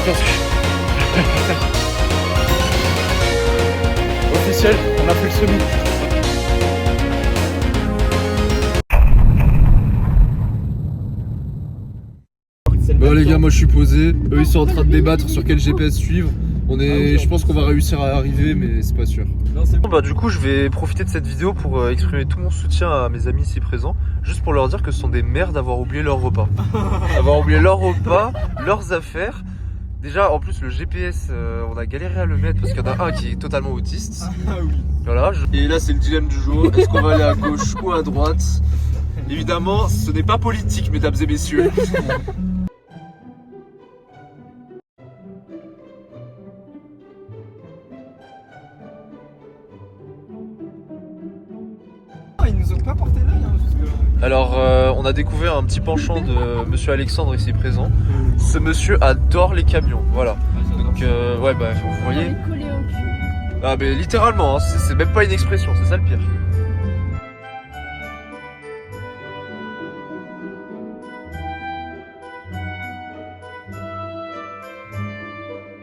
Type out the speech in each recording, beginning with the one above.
casque. Officiel, on a fait le semi. Bon les gars, moi je suis posé. Eux ils sont en train de débattre sur quel GPS suivre. Je pense qu'on va réussir à arriver, mais c'est pas sûr. Bon, bah, du coup, je vais profiter de cette vidéo pour exprimer tout mon soutien à mes amis ici présents, juste pour leur dire que ce sont des merdes d'avoir oublié leur repas. Avoir oublié leur repas, leurs affaires. Déjà, en plus, le GPS, on a galéré à le mettre parce qu'il y en a un qui est totalement autiste. Ah oui. Voilà. Et là, c'est le dilemme du jour. Est-ce qu'on va aller à gauche ou à droite? Évidemment, ce n'est pas politique, mesdames et messieurs. Ils nous ont pas porté l'œil jusque-là. Alors, on a découvert un petit penchant de monsieur Alexandre ici présent. Ce monsieur adore les camions, voilà. Donc, ouais, bah, vous voyez. Ah, mais littéralement, hein, c'est même pas une expression, c'est ça le pire.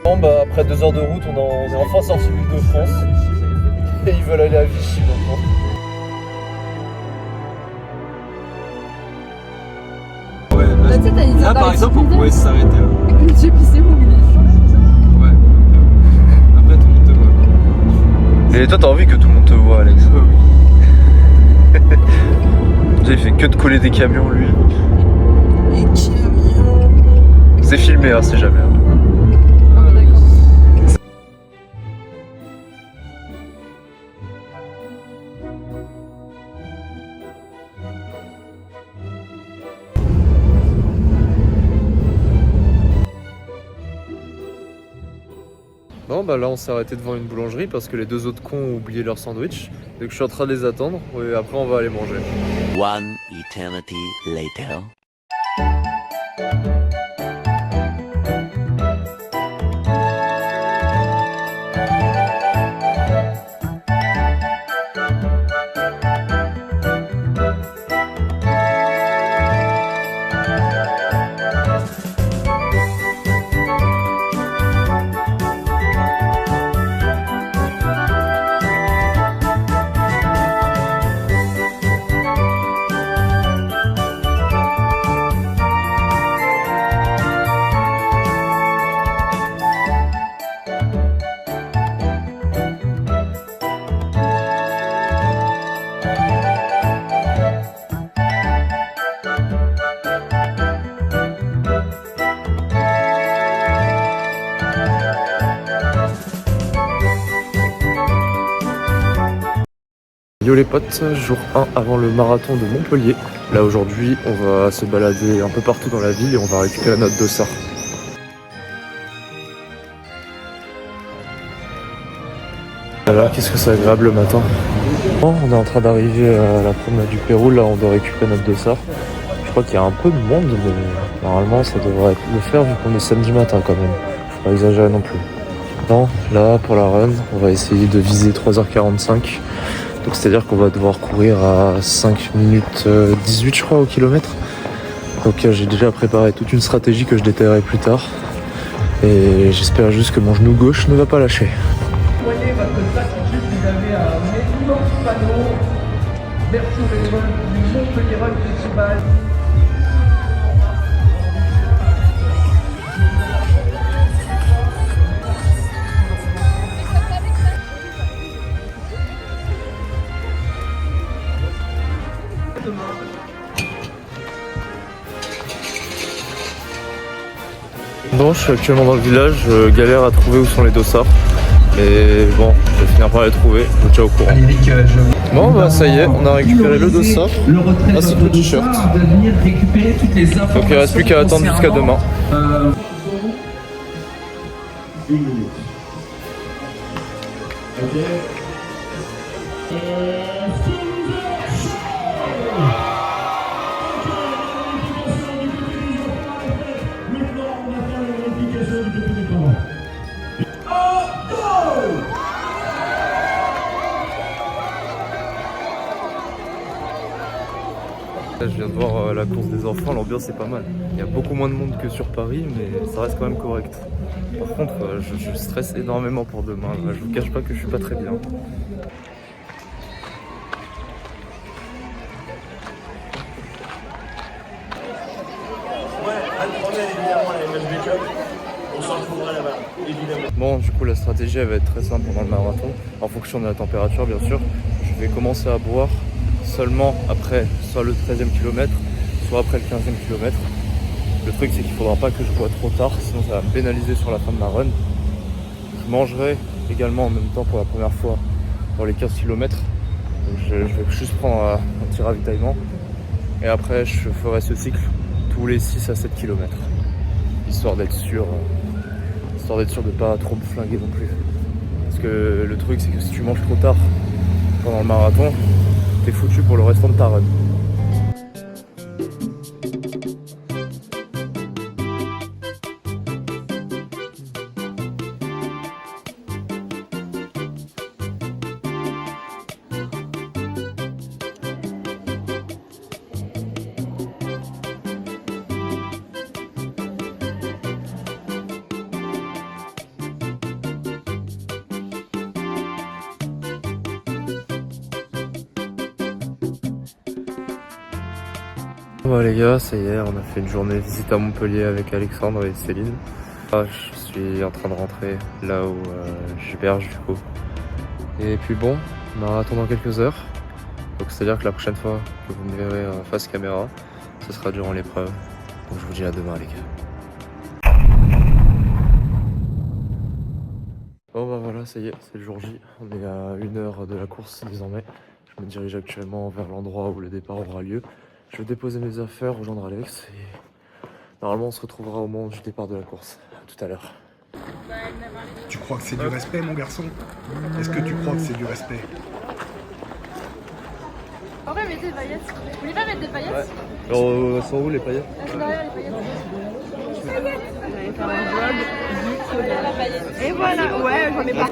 Bon, bah, après 2 heures de route, on est enfin sorti de l'Île de France. Et ils veulent aller à Vichy maintenant. Là par exemple on pourrait s'arrêter là. Avec le GPS où il est. Ouais. Après tout le monde te voit. Et toi t'as envie que tout le monde te voit, Alex? Oui. Il fait que de coller des camions lui. Et camion. C'est filmé hein, c'est jamais. Hein. Ah d'accord. Bon bah là on s'est arrêté devant une boulangerie parce que les 2 autres cons ont oublié leur sandwich. Donc je suis en train de les attendre et après on va aller manger. One eternity later. Yo les potes, jour 1 avant le marathon de Montpellier. Là aujourd'hui on va se balader un peu partout dans la ville et on va récupérer notre dossard. Voilà, qu'est-ce que c'est agréable le matin. Bon, on est en train d'arriver à la promenade du Pérou, là on doit récupérer notre dossard. Je crois qu'il y a un peu de monde mais normalement ça devrait le faire vu qu'on est samedi matin quand même. Faut pas exagérer non plus. Non, là pour la run, on va essayer de viser 3h45. Donc c'est-à-dire qu'on va devoir courir à 5 minutes 18 je crois au kilomètre. Donc j'ai déjà préparé toute une stratégie que je détaillerai plus tard. Et j'espère juste que mon genou gauche ne va pas lâcher. Voyez votre platitude, vous avez un immense panneau. Merci aux bénévoles du Montpellier Run Festival. Bon, je suis actuellement dans le village, je galère à trouver où sont les dossards. Mais bon, je vais finir par les trouver, je vous tiens au courant. Bon bah ça y est, on a récupéré le dossard, ainsi que le t-shirt. Donc il reste plus qu'à attendre jusqu'à demain. Une minute. Ok. Là, je viens de voir la course des enfants, l'ambiance est pas mal. Il y a beaucoup moins de monde que sur Paris, mais ça reste quand même correct. Par contre, je stresse énormément pour demain. Là, je vous cache pas que je suis pas très bien. Bon, du coup, la stratégie elle va être très simple pendant le marathon, en fonction de la température, bien sûr. Je vais commencer à boire seulement après soit le 13e kilomètre, soit après le 15e kilomètre. Le truc, c'est qu'il ne faudra pas que je bois trop tard, sinon ça va me pénaliser sur la fin de ma run. Je mangerai également en même temps pour la première fois dans les 15 km. Donc je vais juste prendre un petit ravitaillement. Et après, je ferai ce cycle tous les 6 à 7 km. Histoire d'être sûr de ne pas trop me flinguer non plus. Parce que le truc, c'est que si tu manges trop tard pendant le marathon, t'es foutu pour le restant de ta run. Bon les gars, ça y est, on a fait une journée visite à Montpellier avec Alexandre et Céline. Je suis en train de rentrer là où j'héberge du coup. Et puis bon, marathon dans quelques heures. Donc c'est à dire que la prochaine fois que vous me verrez face caméra, ce sera durant l'épreuve. Donc je vous dis à demain les gars. Bon bah voilà, ça y est, c'est le jour J. On est à 1 heure de la course désormais. Je me dirige actuellement vers l'endroit où le départ aura lieu. Je vais déposer mes affaires, rejoindre Alex et normalement on se retrouvera au moment du départ de la course. À tout à l'heure. Tu crois que c'est du respect, mon garçon? Est-ce que tu crois que c'est du respect? En vrai, mettez des paillettes. Vous voulez pas mettre des paillettes? Ouais. Alors, elles sont où les paillettes? Elles sont derrière les paillettes. J'allais faire un vlog. Et voilà, ouais, j'en ai pas.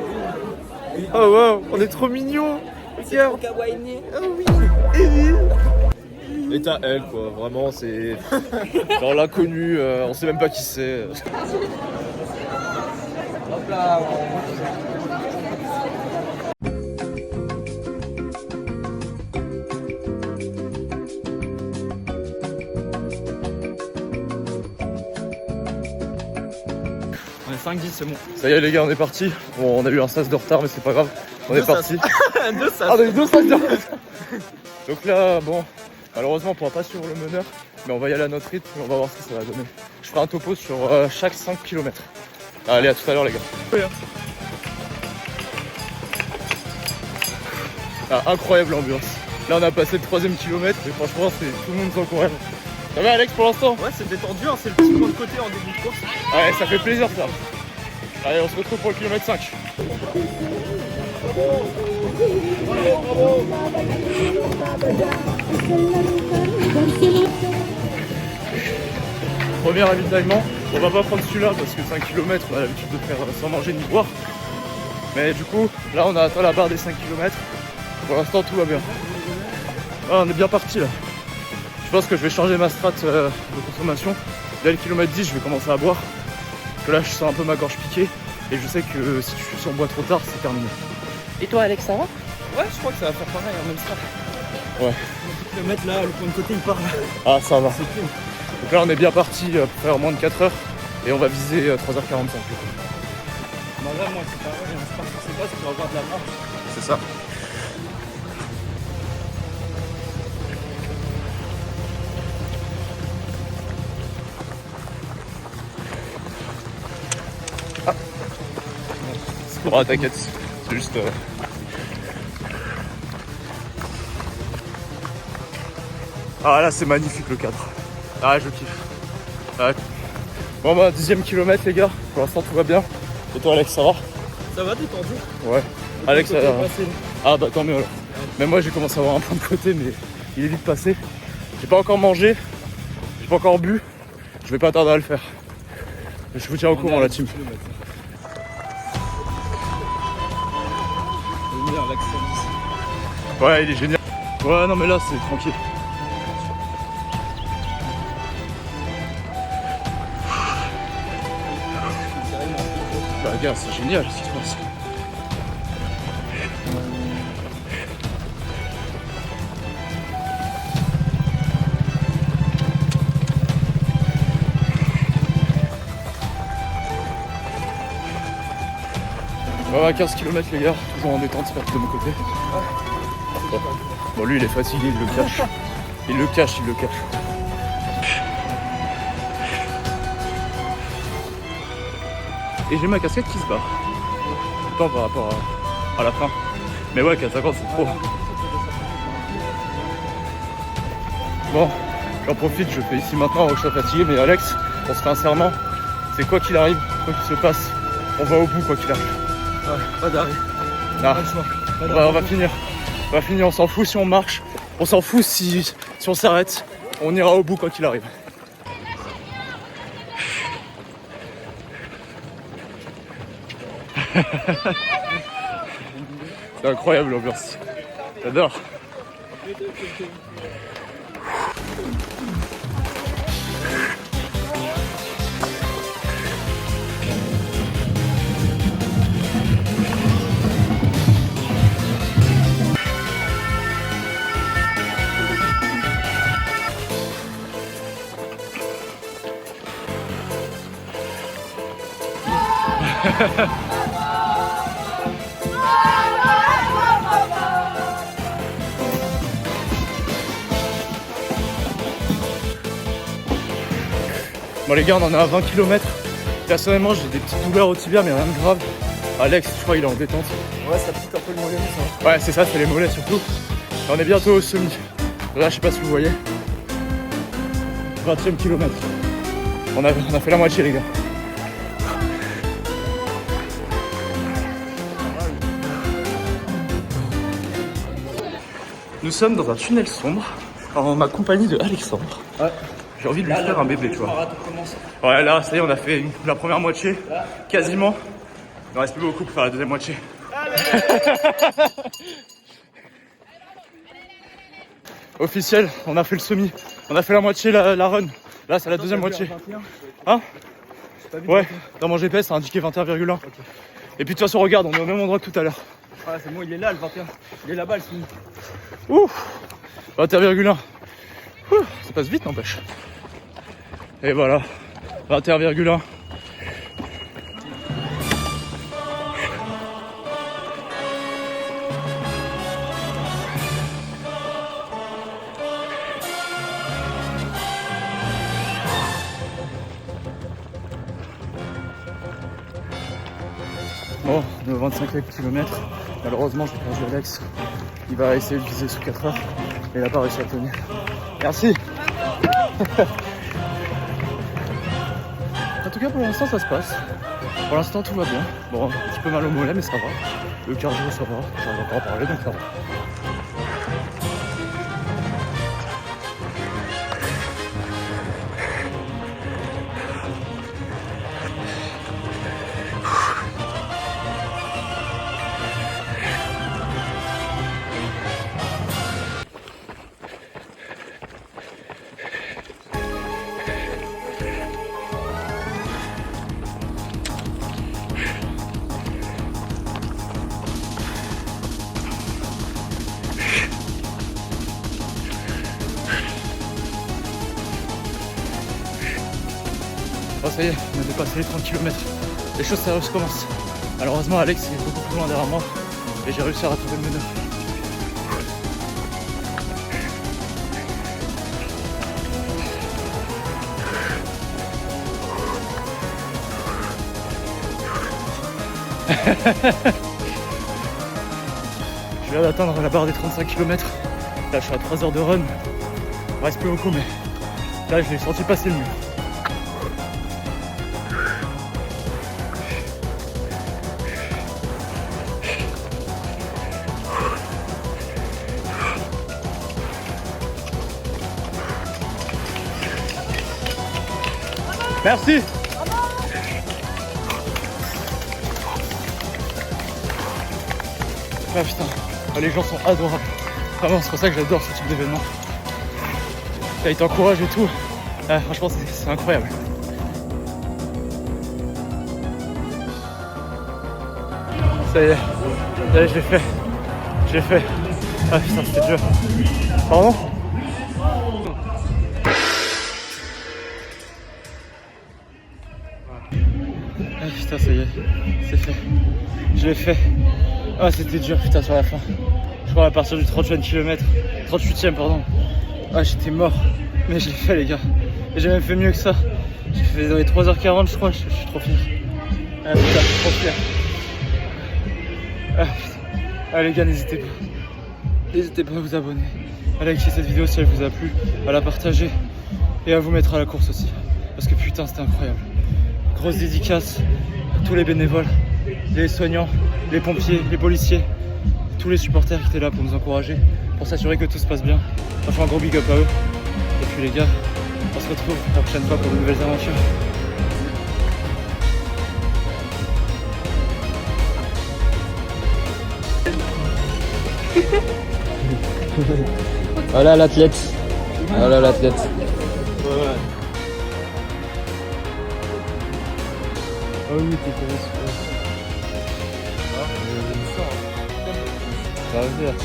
Oh wow, on est trop mignons. Regarde. Oh oui. Et t'as elle quoi, vraiment c'est genre l'inconnu, on sait même pas qui c'est. Hop là. On est 5-10, c'est bon. Ça y est les gars, on est parti. Bon, on a eu un sas de retard mais c'est pas grave. On est parti. Deux sas. Ah, on a eu 2 sas de retard. Donc là, bon, malheureusement on pourra pas suivre le meneur, mais on va y aller à notre rythme et on va voir ce que ça va donner. Je ferai un topo sur chaque 5 km. Allez, à tout à l'heure les gars. Ah, incroyable l'ambiance. Là on a passé le 3e kilomètre et franchement c'est tout le monde s'encourage. Ça va Alex pour l'instant? Ouais, c'est détendu, hein, c'est le petit point de côté en début de course. Ouais, ça fait plaisir ça. Allez, on se retrouve pour le kilomètre 5. Premier ravitaillement, on va pas prendre celui-là parce que 5 km on a l'habitude de faire sans manger ni boire. Mais du coup, là on a atteint la barre des 5 km. Pour l'instant tout va bien. Ah, on est bien parti là. Je pense que je vais changer ma strat de consommation. Dès le kilomètre 10 je vais commencer à boire. Parce que là je sens un peu ma gorge piquée. Et je sais que si on boit trop tard c'est terminé. Et toi, Alex, ça va? Ouais, je crois que ça va faire pareil, en même strat. Ouais. Le mettre là, le point de côté il part là. Ah ça va. C'est cool. Donc là on est bien parti pour faire moins de 4 heures. Et on va viser 3h45. Bah là, moi c'est pareil, on se part sur ses bases pour avoir de la marge. C'est ça. Ah. C'est pour t'inquiète, c'est juste... Ah là c'est magnifique le cadre. Ah je kiffe. Ah. Bon bah 10e kilomètre les gars, pour l'instant tout va bien. Et toi Alex ça va? Ça va, détendu? Ouais. Alex, Le côté est passé. ah bah tant mieux alors. Même moi j'ai commencé à avoir un point de côté mais il est vite passé. J'ai pas encore mangé, j'ai pas encore bu, je vais pas tarder à le faire. Je vous tiens au courant la team. Le meilleur l'accent ici. Ouais il est génial. Ouais non mais là c'est tranquille. regarde, c'est génial ce qui se passe. On va à 15 km les gars, toujours en détente de mon côté. Bon lui il est fatigué, il le cache. Il le cache. Et j'ai ma casquette qui se barre. Tout le temps par rapport à la fin. Mais ouais, 4,50 c'est trop. Bon, j'en profite, je fais ici maintenant avant que je sois fatigué. Mais Alex, on se fait un serment. C'est quoi qu'il arrive, quoi qu'il se passe, on va au bout quoi qu'il arrive. Ouais, pas d'arrêt. Ah, on va finir. On va finir, on s'en fout si on marche. On s'en fout si on s'arrête. On ira au bout quoi qu'il arrive. C'est incroyable l'ambiance. J'adore. Bon les gars, on en est à 20 km. Personnellement j'ai des petites douleurs au tibia mais rien de grave. Alex je crois il est en détente. Ouais, ça pique un peu le mollet, mais ça va. Ouais c'est ça, c'est les mollets surtout. Et on est bientôt au semi. Là je sais pas si vous voyez. 20e kilomètre. On a fait la moitié les gars. Nous sommes dans un tunnel sombre en ma compagnie de Alexandre. Ouais. J'ai envie de lui faire un bébé, tu vois. Ouais, là, ça y est, on a fait la première moitié, quasiment. Il ne reste plus beaucoup pour faire la deuxième moitié. Officiel, on a fait le semi. On a fait la moitié, la run. Là, c'est la deuxième moitié. Hein? Ouais, dans mon GPS, ça a indiqué 21,1. Okay. Et puis de toute façon, regarde, on est au même endroit que tout à l'heure. Ouais, c'est bon, il est là, le 21. Il est là-bas, le semi. Ouh, 21,1. Ça passe vite, n'empêche. Et voilà, 21,1. Bon, on est au 25 km. Malheureusement, j'ai perdu Alex. Il va essayer de viser sous 4 heures. Mais il n'a pas réussi à tenir. Merci. En tout cas, pour l'instant, ça se passe. Pour l'instant, tout va bien. Bon, un petit peu mal au mollet, mais ça va. Le cardio, ça va. J'en ai encore parlé, donc ça va. Oh ça y est, on a dépassé les 30 km. Les choses sérieuses commencent. Malheureusement Alex est beaucoup plus loin derrière moi et j'ai réussi à rattraper le meneur. Je viens d'atteindre la barre des 35 km. Là je suis à 3 heures de run. Il reste plus beaucoup mais là je l'ai senti passer le mur. Merci. Ah putain, les gens sont adorables. Vraiment, c'est pour ça que j'adore ce type d'événement. Ils t'encouragent et tout. Ah, franchement, c'est incroyable. Ça y est, je l'ai fait. Je l'ai fait. Ah putain, c'était dur. Pardon? Ah putain, ça y est, c'est fait. Je l'ai fait. Ah, c'était dur, putain, sur la fin. Je crois à partir du 38e km. 38e, pardon. Ah, j'étais mort. Mais je l'ai fait, les gars. Et j'ai même fait mieux que ça. J'ai fait dans les 3h40, je crois. Je suis trop fier. Ah putain, je suis trop fier. Ah putain. Ah, les gars, n'hésitez pas. N'hésitez pas à vous abonner, à liker cette vidéo si elle vous a plu, à la partager et à vous mettre à la course aussi. Parce que putain, c'était incroyable. Grosse dédicace à tous les bénévoles, les soignants, les pompiers, les policiers, tous les supporters qui étaient là pour nous encourager, pour s'assurer que tout se passe bien. Franchement, un gros big up à eux. Et puis les gars, on se retrouve la prochaine fois pour de nouvelles aventures. Voilà l'athlète. Voilà l'athlète. Ouais. Ah oui, t'es super. Ça va faire.